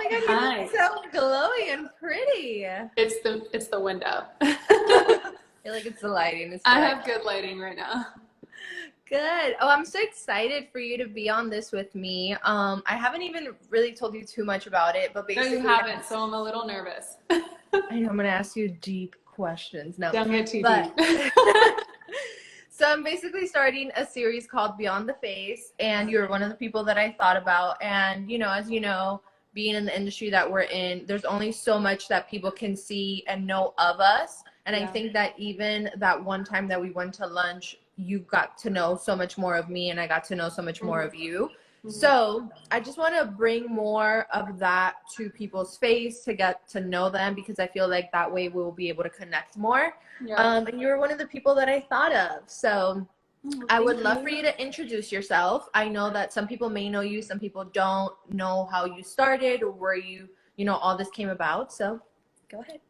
my God, you Hi. look so glowy and pretty. It's the window. I feel like it's the lighting. It's the I lighting. have good lighting right now. Good. Oh, I'm so excited for you to be on this with me. I haven't even really told you too much about it, but No, basically, you haven't, so I'm a little nervous. I know I'm gonna ask you deep questions now. Don't get too But deep. so I'm basically starting a series called Beyond the Face, and you're one of the people that I thought about. And as you know, being in the industry that we're in, there's only so much that people can see and know of us. And I think that even that one time that we went to lunch, you got to know so much more of me, and I got to know so much more of you. So I just want to bring more of that to people's face to get to know them, because I feel like that way we'll be able to connect more. And you're one of the people that I thought of. So I would love for you to introduce yourself. I know that some people may know you, some people don't know how you started or where all this came about. So go ahead.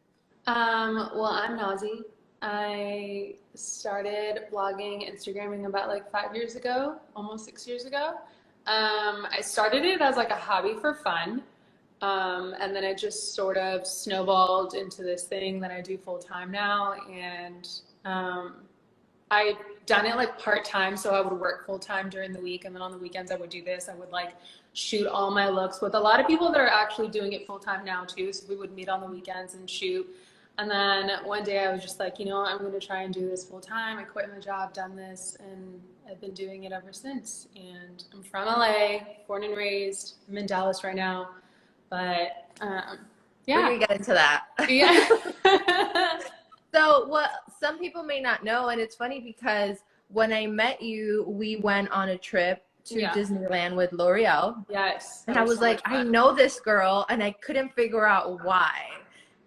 Well, I'm Nazy. I started blogging, Instagramming about like 5 years ago, almost 6 years ago. I started it as like a hobby for fun. And then it just sort of snowballed into this thing that I do full time now. And I'd done it like part time, so I would work full time during the week, and then on the weekends I would do this. I would like shoot all my looks with a lot of people that are actually doing it full time now too. So we would meet on the weekends and shoot. And then one day I was just like, I'm going to try and do this full time. I quit my job, done this, and I've been doing it ever since. And I'm from LA, born and raised. I'm in Dallas right now. But yeah. We're going to get into that. Yeah. So what some people may not know, and it's funny because when I met you, we went on a trip to Disneyland with L'Oreal. Yes. And I was like, I know this girl, and I couldn't figure out why.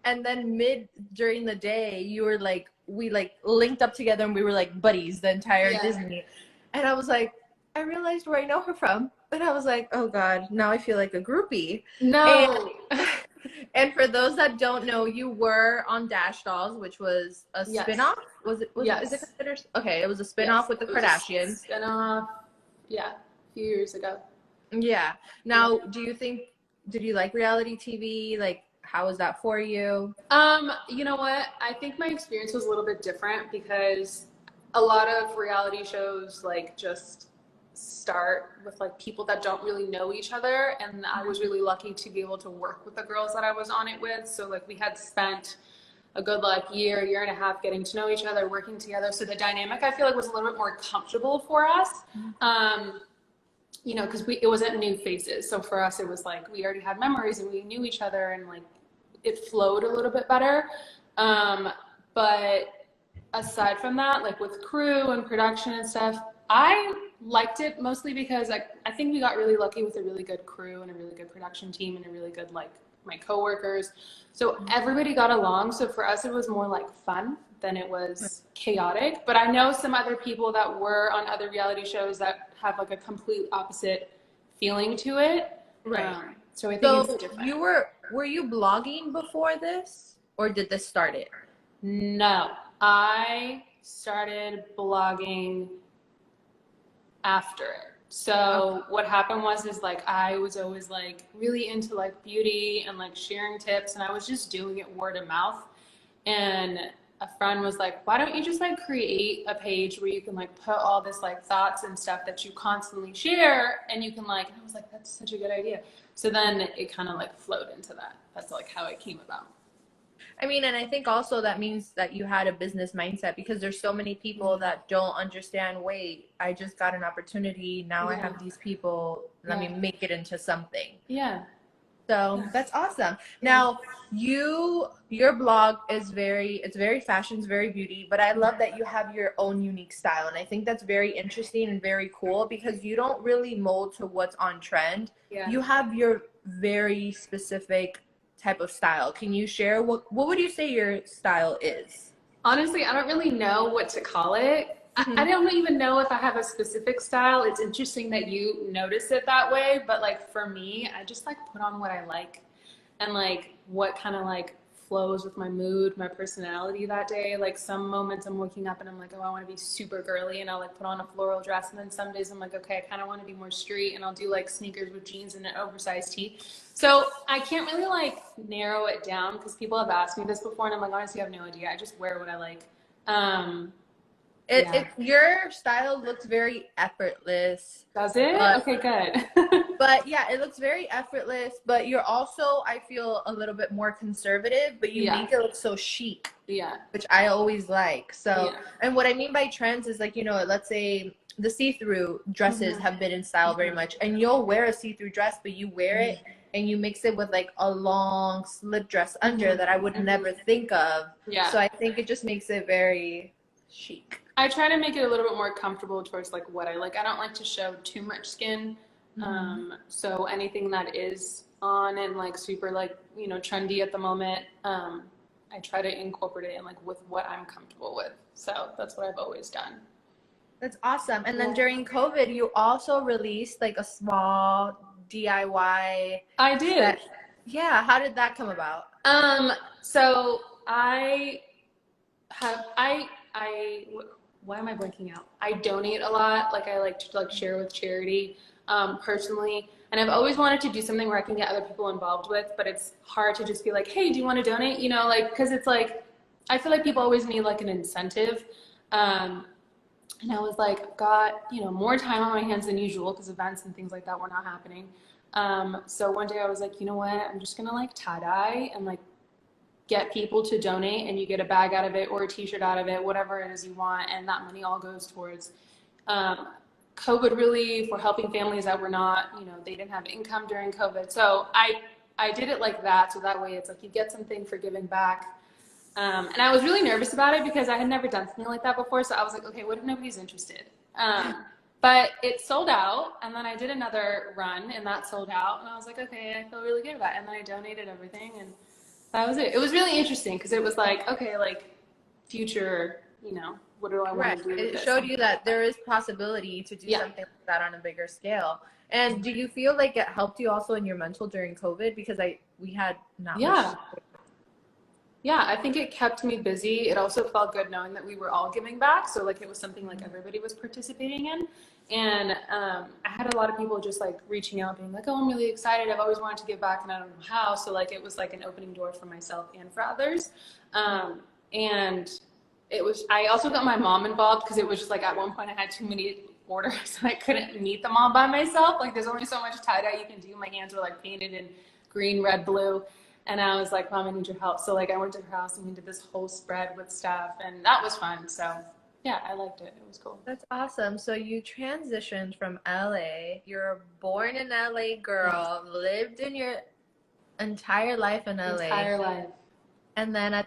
And then during the day, you were like, we like linked up together, and we were like buddies the entire Disney. And I was like, I realized where I know her from. And I was like, oh God, now I feel like a groupie. No. And for those that don't know, you were on Dash Dolls, which was a spinoff. Was it? Is it considered? Okay, it was a spinoff with the Kardashians. Spinoff, a few years ago. Yeah. Now, did you like reality TV? Like, how was that for you? You know what? I think my experience was a little bit different because a lot of reality shows like just start with like people that don't really know each other, and I was really lucky to be able to work with the girls that I was on it with. So like we had spent a good like year and a half getting to know each other, working together. So the dynamic I feel like was a little bit more comfortable for us. Because it wasn't new faces. So for us, it was like we already had memories and we knew each other, and like it flowed a little bit better. But aside from that, like with crew and production and stuff, I liked it mostly because I think we got really lucky with a really good crew and a really good production team and a really good like my coworkers. So everybody got along. So for us, it was more like fun than it was chaotic. But I know some other people that were on other reality shows that have like a complete opposite feeling to it. Right. So I think it's different. Were you blogging before this, or did this start it? No, I started blogging after it. So what happened is like I was always like really into like beauty and like sharing tips, and I was just doing it word of mouth. And a friend was like, why don't you just like create a page where you can like put all this like thoughts and stuff that you constantly share, and you can like, and I was like, that's such a good idea. So then it kind of like flowed into that. That's like how it came about. I mean, and I think also that means that you had a business mindset, because there's so many people that don't understand, wait, I just got an opportunity. Now I have these people. Let me make it into something. Yeah. So that's awesome. Now your blog is it's very fashion, it's very beauty, but I love that you have your own unique style. And I think that's very interesting and very cool, because you don't really mold to what's on trend. Yeah. You have your very specific type of style. Can you share what would you say your style is? Honestly, I don't really know what to call it. I don't even know if I have a specific style. It's interesting that you notice it that way, but like for me, I just like put on what I like and like what kind of like flows with my mood, my personality that day. Like some moments I'm waking up and I'm like, oh, I want to be super girly, and I'll like put on a floral dress. And then some days I'm like, okay, I kind of want to be more street, and I'll do like sneakers with jeans and an oversized tee. So I can't really like narrow it down because people have asked me this before, and I'm like, honestly, I have no idea. I just wear what I like. Your style looks very effortless. Does it? But, okay, good. but yeah, it looks very effortless, but you're also, I feel, a little bit more conservative, but you make it look so chic. Yeah. Which I always like. So, and what I mean by trends is like, let's say the see-through dresses have been in style very much, and you'll wear a see-through dress, but you wear it and you mix it with like a long slip dress under that I would never think of. Yeah. So I think it just makes it very chic. I try to make it a little bit more comfortable towards like what I like. I don't like to show too much skin. So anything that is on and like super like, trendy at the moment, I try to incorporate it in like with what I'm comfortable with. So that's what I've always done. That's awesome. And then during COVID, you also released like a small DIY. I did. Set. Yeah. How did that come about? So why am I blanking out? I donate a lot. Like I like to like share with charity, personally. And I've always wanted to do something where I can get other people involved with, but it's hard to just be like, hey, do you want to donate? Like, cause it's like, I feel like people always need like an incentive. And I was like, I've got, more time on my hands than usual because events and things like that were not happening. So one day I was like, you know what? I'm just going to like tie-dye and like get people to donate, and you get a bag out of it or a t-shirt out of it, whatever it is you want. And that money all goes towards, COVID relief or helping families that were not, they didn't have income during COVID. So I did it like that. So that way it's like you get something for giving back. And I was really nervous about it because I had never done something like that before. So I was like, okay, what if nobody's interested? But it sold out. And then I did another run and that sold out. And I was like, okay, I feel really good about it. And then I donated everything. And that was it. It was really interesting because it was like, okay, like future, what do I want to do with It this? showed you that there is possibility to do something like that on a bigger scale. And do you feel like it helped you also in your mental during COVID? Because we had not much. Yeah, I think it kept me busy. It also felt good knowing that we were all giving back. So like it was something like everybody was participating in. And I had a lot of people just like reaching out being like, oh, I'm really excited. I've always wanted to give back and I don't know how. So like it was like an opening door for myself and for others. And I also got my mom involved because it was just like at one point I had too many orders and I couldn't meet them all by myself. Like there's only so much tie-dye you can do. My hands were like painted in green, red, blue. And I was like, Mom, I need your help. So like I went to her house and we did this whole spread with stuff, and that was fun. So yeah, I liked it. It was cool. That's awesome. So you transitioned from LA. You're a born in LA girl, lived in your entire life in LA. Entire life. And then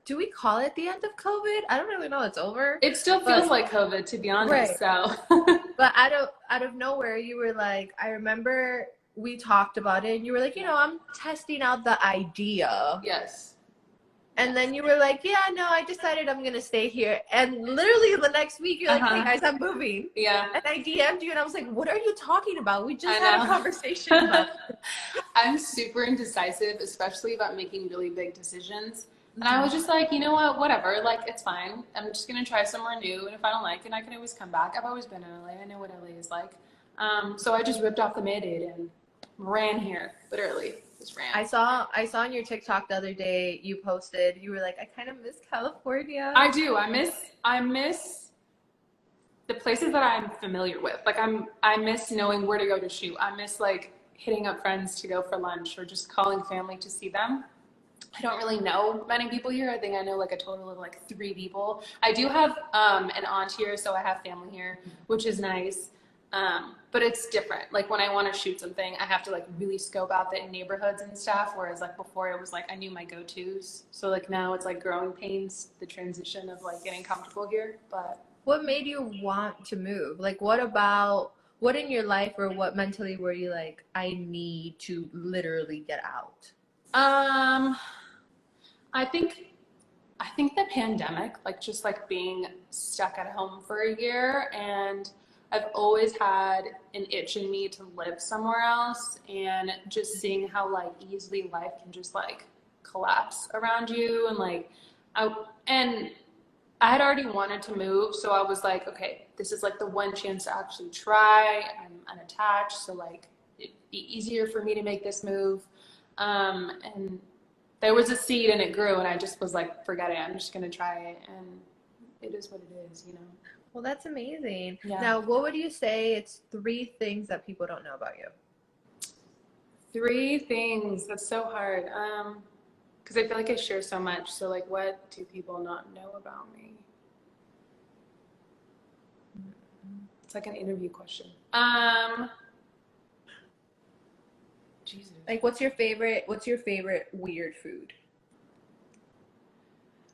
do we call it the end of COVID? I don't really know. It's over. It still feels like COVID, to be honest. Right. So but out of nowhere, you were like, I remember we talked about it and you were like, I'm testing out the idea. Yes. And then you were like, yeah, no, I decided I'm going to stay here. And literally the next week, you're like, hey guys, I'm moving. Yeah. And I DM'd you and I was like, what are you talking about? We just had a conversation about it. I'm super indecisive, especially about making really big decisions. And I was just like, you know what, whatever, like, it's fine. I'm just going to try somewhere new. And if I don't like it, I can always come back. I've always been in LA. I know what LA is like. So I just ripped off the Band-Aid and ran here, literally. Just ran. I saw on your TikTok the other day, you posted, you were like, I kind of miss California. I do. I miss the places that I'm familiar with. Like I miss knowing where to go to shoot. I miss like hitting up friends to go for lunch or just calling family to see them. I don't really know many people here. I think I know like a total of like 3 people. I do have an aunt here, so I have family here, which is nice. But it's different. Like when I want to shoot something, I have to like really scope out the neighborhoods and stuff. Whereas like before it was like, I knew my go-tos. So like now it's like growing pains, the transition of like getting comfortable here. But what made you want to move? Like what in your life or what mentally were you like, I need to literally get out? I think the pandemic, like just like being stuck at home for a year, and I've always had an itch in me to live somewhere else, and just seeing how like easily life can just like collapse around you. And like, and I had already wanted to move. So I was like, okay, this is like the one chance to actually try. I'm unattached. So like, it'd be easier for me to make this move. And there was a seed and it grew, and I just was like, forget it. I'm just going to try it. And it is what it is, you know? Well, that's amazing. Yeah. Now, what would you say it's 3 things that people don't know about you? 3 things. That's so hard. Because I feel like I share so much. So like, what do people not know about me? It's like an interview question. Jesus. Like, what's your favorite weird food?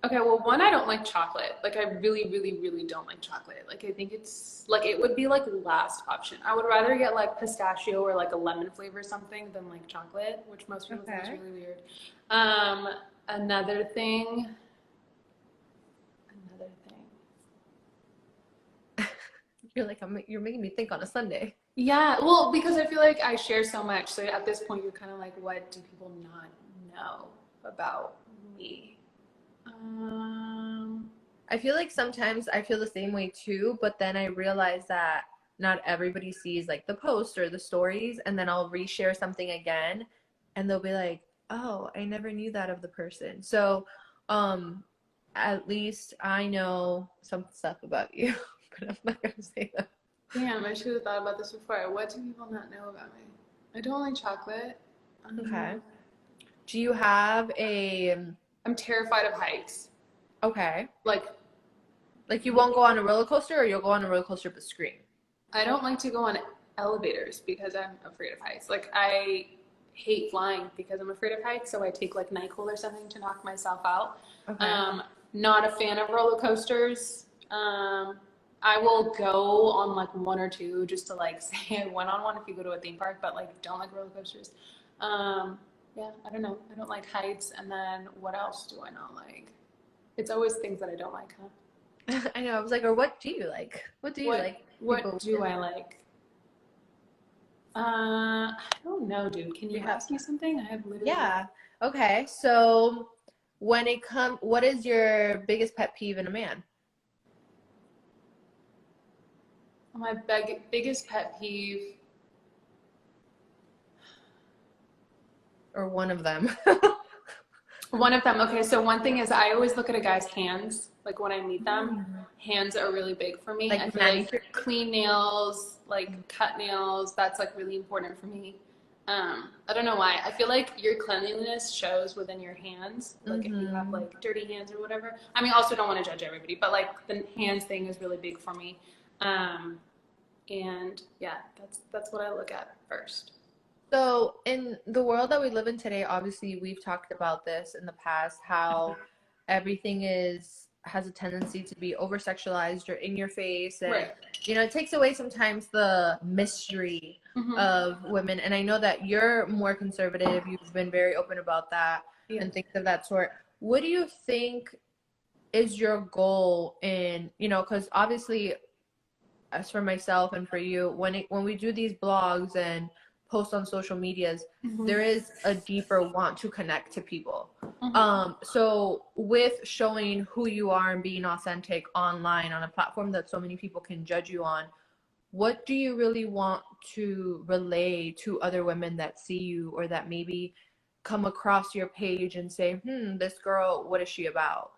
Okay, well, one, I don't like chocolate. Like, I really, really, really don't like chocolate. Like, I think it's, like, it would be, like, last option. I would rather get, like, pistachio or, like, a lemon flavor or something than, like, chocolate, which most people think is really weird. Another thing. You're like, you're making me think on a Sunday. Yeah, well, because I feel like I share so much. So at this point, you're kind of like, what do people not know about me? I feel like sometimes I feel the same way too, but then I realize that not everybody sees like the post or the stories, and then I'll reshare something again and they'll be like, oh, I never knew that of the person. So at least I know some stuff about you, but I'm not gonna say that. Damn, I should have thought about this before. What do people not know about me? I don't like chocolate. Okay. Do you have a I'm terrified of heights. Okay. Like you won't go on a roller coaster, or you'll go on a roller coaster but scream? I don't like to go on elevators because I'm afraid of heights. Like, I hate flying because I'm afraid of heights, so I take like NyQuil or something to knock myself out. Okay. Not a fan of roller coasters. I will go on like 1 or 2 just to like say I went on one if you go to a theme park, but like don't like roller coasters. Yeah, I don't know. I don't like heights. And then what else do I not like? It's always things that I don't like, huh? I know. I was like, or what do you like? What do you like? What do I like? I don't know, dude. Can you ask me something? I have literally. Yeah. Okay. So what is your biggest pet peeve in a man? My biggest pet peeve. Or one of them? One of them. Okay, so one thing is I always look at a guy's hands. Like when I meet them, hands are really big for me. Like I feel like clean nails, like cut nails, that's like really important for me. I don't know why. I feel like your cleanliness shows within your hands. Like if you have like dirty hands or whatever. I mean, also don't want to judge everybody, but like the hands thing is really big for me. And yeah, that's what I look at first. So in the world that we live in today, obviously we've talked about this in the past, how everything has a tendency to be over sexualized or in your face, and you know, it takes away sometimes the mystery of women. And I know that you're more conservative, you've been very open about that and things of that sort. What do you think is your goal in, you know, because obviously as for myself and for you, when we do these blogs and post on social medias, there is a deeper want to connect to people. So with showing who you are and being authentic online on a platform that so many people can judge you on, what do you really want to relay to other women that see you or that maybe come across your page and say, this girl, what is she about?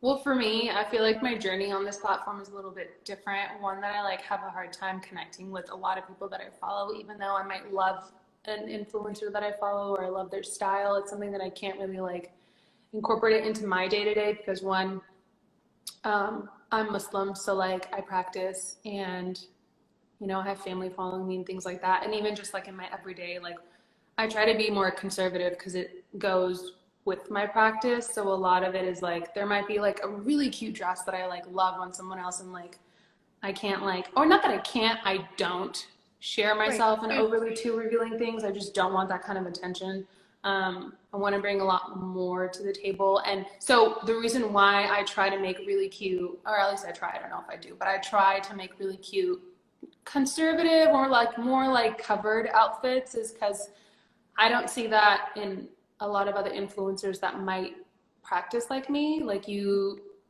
Well, for me, I feel like my journey on this platform is a little bit different. One that I like have a hard time connecting with a lot of people that I follow, even though I might love an influencer that I follow or I love their style. It's something that I can't really like incorporate it into my day to day because one, I'm Muslim, so like I practice and you know, I have family following me and things like that. And even just like in my everyday, like I try to be more conservative because it goes with my practice. So a lot of it is like, there might be like a really cute dress that I like love on someone else and like, I can't like, or not that I can't, I don't share myself in overly too revealing things. I just don't want that kind of attention. I want to bring a lot more to the table. And so the reason why I try to make really cute, or at least I try, I don't know if I do, but I try to make really cute conservative or like more like covered outfits is because I don't see that in a lot of other influencers that might practice like me.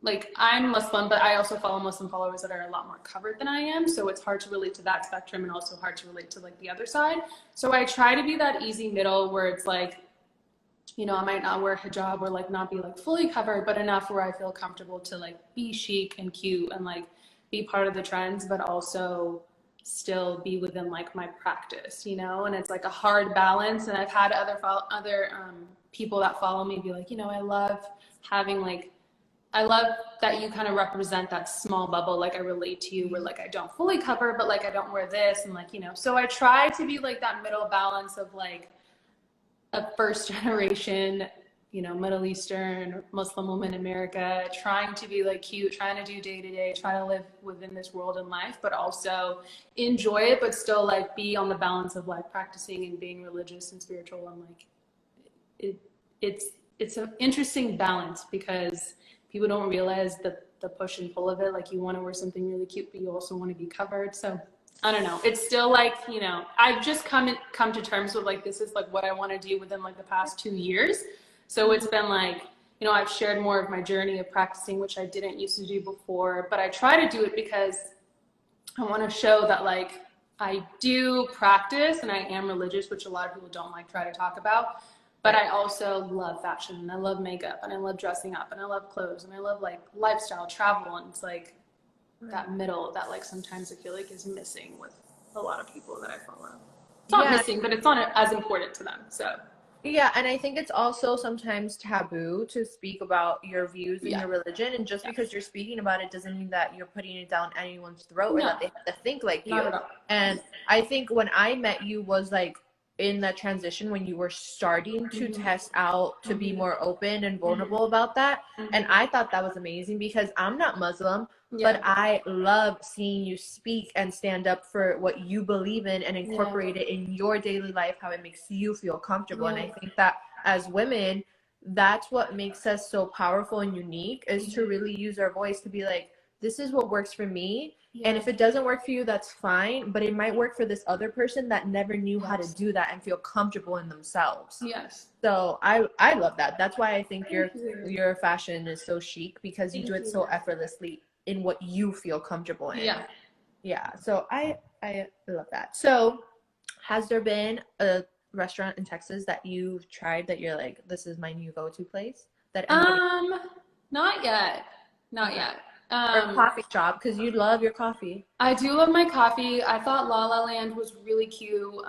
Like I'm Muslim, but I also follow Muslim followers that are a lot more covered than I am. So it's hard to relate to that spectrum and also hard to relate to like the other side. So I try to be that easy middle where it's like, you know, I might not wear hijab or like not be like fully covered, but enough where I feel comfortable to like be chic and cute and like be part of the trends, but also still be within like my practice, you know. And it's like a hard balance. And I've had other people that follow me be like, you know, I love having like, I love that you kind of represent that small bubble. Like I relate to you where like I don't fully cover, but like I don't wear this and like, you know. So I try to be like that middle balance of like a first generation, you know, Middle Eastern Muslim woman in America, trying to be like cute, trying to do day to day, try to live within this world and life, but also enjoy it, but still like be on the balance of like practicing and being religious and spiritual. And like it's an interesting balance because people don't realize the push and pull of it. Like you want to wear something really cute, but you also want to be covered. So I don't know. It's still like, you know, I've just come to terms with like, this is like what I want to do within like the past 2 years. So it's been like, you know, I've shared more of my journey of practicing, which I didn't used to do before, but I try to do it because I want to show that like I do practice and I am religious, which a lot of people don't like try to talk about. But I also love fashion and I love makeup and I love dressing up and I love clothes and I love like lifestyle, travel, and it's like that middle that like sometimes I feel like is missing with a lot of people that I follow. It's not missing, but it's not as important to them. So yeah, and I think it's also sometimes taboo to speak about your views and your religion, and just because you're speaking about it doesn't mean that you're putting it down anyone's throat or that they have to think like you. Not at all. And I think when I met you was like in that transition when you were starting to test out to be more open and vulnerable about that. And I thought that was amazing because I'm not Muslim, but I love seeing you speak and stand up for what you believe in and incorporate it in your daily life, how it makes you feel comfortable. And I think that as women, that's what makes us so powerful and unique, is to really use our voice to be like, this is what works for me. And if it doesn't work for you, that's fine. But it might work for this other person that never knew how to do that and feel comfortable in themselves. Yes. So I love that. That's why I think your fashion is so chic, because you do it so effortlessly in what you feel comfortable in. Yeah. Yeah. So I love that. So has there been a restaurant in Texas that you've tried that you're like, this is my new go-to place? Not yet. Not yet. Or coffee shop, because you love your coffee. I do love my coffee. I thought La La Land was really cute.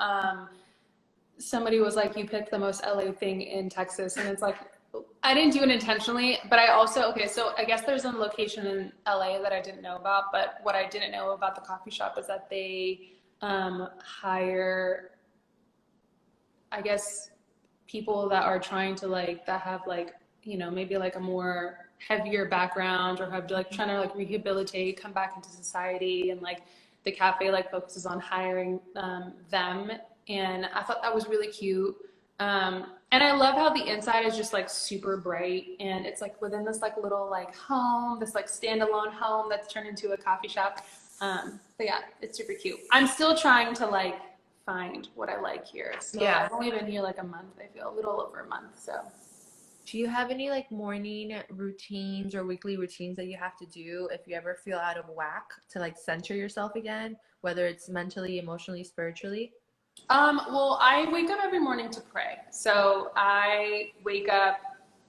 Somebody was like, you picked the most LA thing in Texas. And it's like, I didn't do it intentionally, but I also, so I guess there's a location in LA that I didn't know about, but what I didn't know about the coffee shop is that they hire, I guess, people that are trying to like, that have like, you know, maybe like a more heavier background or have like trying to like rehabilitate, come back into society, and like the cafe like focuses on hiring them, and I thought that was really cute. And I love how the inside is just like super bright, and it's like within this like little like home, this like standalone home that's turned into a coffee shop. But yeah, it's super cute. I'm still trying to like find what I like here. So I've only been here like a month, I feel, a little over a month. So do you have any like morning routines or weekly routines that you have to do if you ever feel out of whack to like center yourself again, whether it's mentally, emotionally, spiritually? Well, I wake up every morning to pray. So I wake up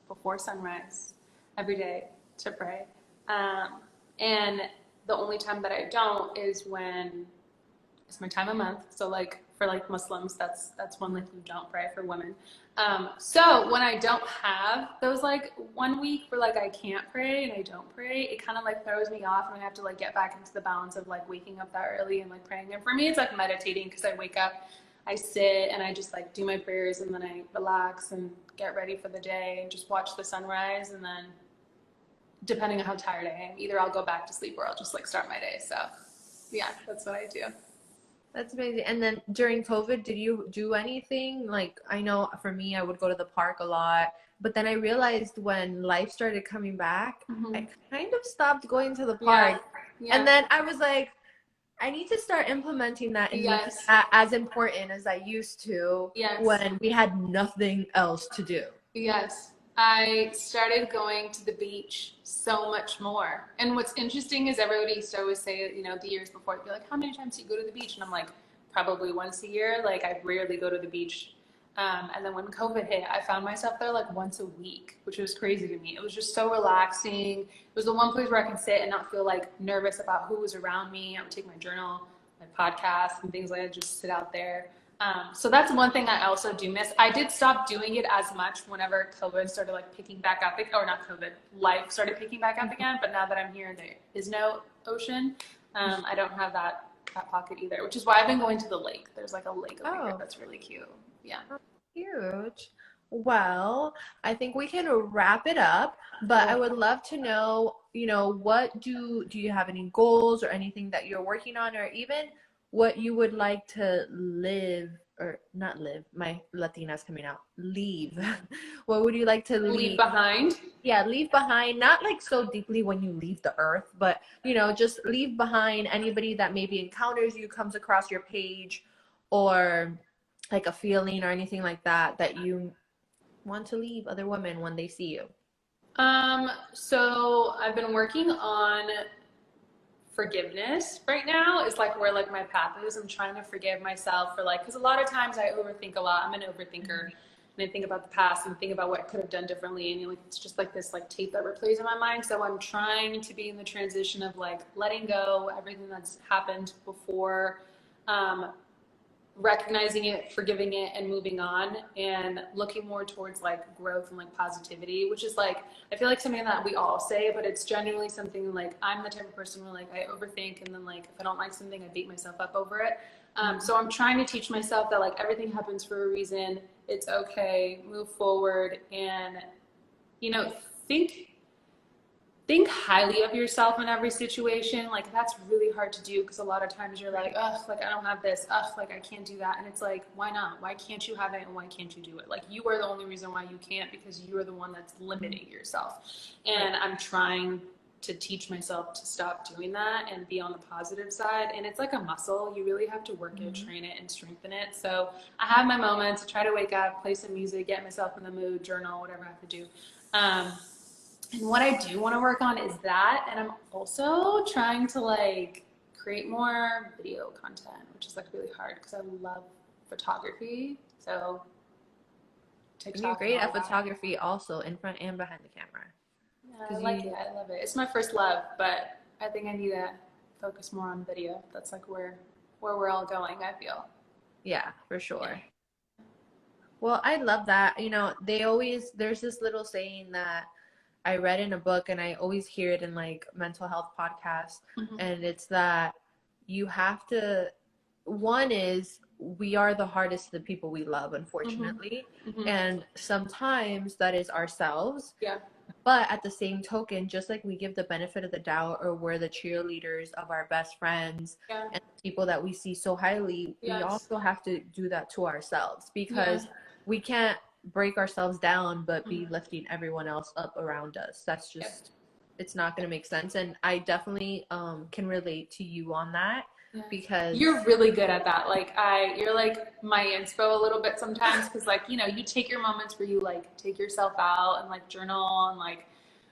before sunrise every day to pray. And the only time that I don't is when it's my time of month. So like for like Muslims, that's when like you don't pray. For women. So when I don't have those like 1 week where like I can't pray and I don't pray, it kind of like throws me off, and I have to like get back into the balance of like waking up that early and like praying. And for me, it's like meditating, because I wake up, I sit and I just like do my prayers, and then I relax and get ready for the day and just watch the sunrise. And then depending on how tired I am, either I'll go back to sleep or I'll just like start my day. So yeah, that's what I do. That's amazing. And then during COVID, did you do anything? Like, I know for me, I would go to the park a lot, but then I realized when life started coming back, I kind of stopped going to the park. And then I was like, I need to start implementing that and making Yes. that as important as I used to Yes. when we had nothing else to do. Yes. I started going to the beach so much more. And what's interesting is everybody used to always say, you know, the years before, they'd be like, how many times do you go to the beach? And I'm like, probably once a year. Like, I rarely go to the beach. And then when COVID hit, I found myself there like once a week, which was crazy to me. It was just so relaxing. It was the one place where I can sit and not feel like nervous about who was around me. I would take my journal, my podcast, and things like that, just sit out there. So that's one thing I also do miss. I did stop doing it as much whenever COVID started like picking back up, or not COVID, life started picking back up again. But now that I'm here, there is no ocean. I don't have that pocket either, which is why I've been going to the lake. There's like a lake over here that's really cute. Yeah. Huge. Well, I think we can wrap it up, but I would love to know, you know, what do you have any goals or anything that you're working on, or even what you would like to live, or not live, my Latina's coming out, leave. What would you like to Leave leave? behind. Yeah, leave behind, not like so deeply when you leave the earth, but you know, just leave behind anybody that maybe encounters you, comes across your page, or like a feeling or anything like that that you want to leave other women when they see you. So I've been working on forgiveness right now is like where like my path is. I'm trying to forgive myself for like, because a lot of times I overthink a lot. I'm an overthinker, and I think about the past and think about what I could have done differently, and like it's just like this like tape that replays in my mind. So I'm trying to be in the transition of like letting go everything that's happened before, recognizing it, forgiving it, and moving on, and looking more towards like growth and like positivity, which is like, I feel like something that we all say, but it's genuinely something like I'm the type of person where like I overthink, and then like if I don't like something, I beat myself up over it. So I'm trying to teach myself that like everything happens for a reason. It's okay, move forward, and you know, think think highly of yourself in every situation. Like that's really hard to do because a lot of times you're like, ugh, like I don't have this, ugh, like I can't do that. And it's like, why not? Why can't you have it, and why can't you do it? Like you are the only reason why you can't, because you are the one that's limiting yourself. And I'm trying to teach myself to stop doing that and be on the positive side. And it's like a muscle. You really have to work it, train it, and strengthen it. So I have my moments. I try to wake up, play some music, get myself in the mood, journal, whatever I have to do. And what I do want to work on is that, and I'm also trying to like create more video content, which is like really hard because I love photography. So And you're TikTok and great all at that. photography also, in front and behind the camera. Yeah, I like it. I love it. It's my first love, but I think I need to focus more on video. That's like where we're all going, I feel. Yeah, for sure. Yeah. Well, I love that. You know, there's this little saying that I read in a book, and I always hear it in like mental health podcasts. And it's that you have to, one is we are the hardest to the people we love, unfortunately. And sometimes that is ourselves. Yeah. But at the same token, just like we give the benefit of the doubt, or we're the cheerleaders of our best friends and people that we see so highly, we also have to do that to ourselves, because we can't break ourselves down but be lifting everyone else up around us. That's just, it's not going to make sense. And I definitely can relate to you on that, because you're really good at that. Like you're like my inspo a little bit sometimes, because like, you know, you take your moments where you like take yourself out and like journal and like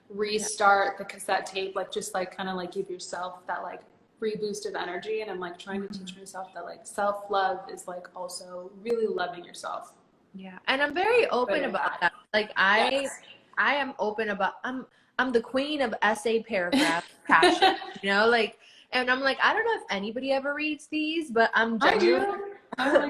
restart the cassette tape, like just like kind of like give yourself that like reboost of energy. And I'm like trying to teach myself that like self-love is like also really loving yourself. Yeah, and I'm very open about that. Like I am open about, I'm the queen of essay paragraph passion, you know, like, and I'm like, I don't know if anybody ever reads these, but I'm genuinely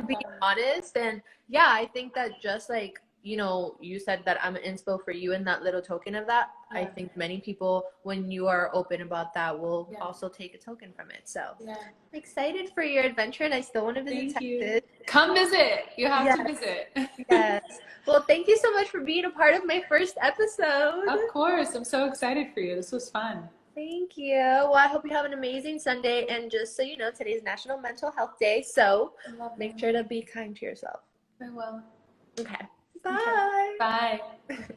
being honest. And yeah, I think that just like, you know, you said that I'm an inspo for you, and that little token of that, I think many people, when you are open about that, will also take a token from it. So I'm excited for your adventure, and I still want to visit Texas. Come visit. You have to visit. Yes. Well, thank you so much for being a part of my first episode. Of course. I'm so excited for you. This was fun. Thank you. Well, I hope you have an amazing Sunday. And just so you know, today's National Mental Health Day. So make sure to be kind to yourself. I will. Okay. Bye. Okay. Bye.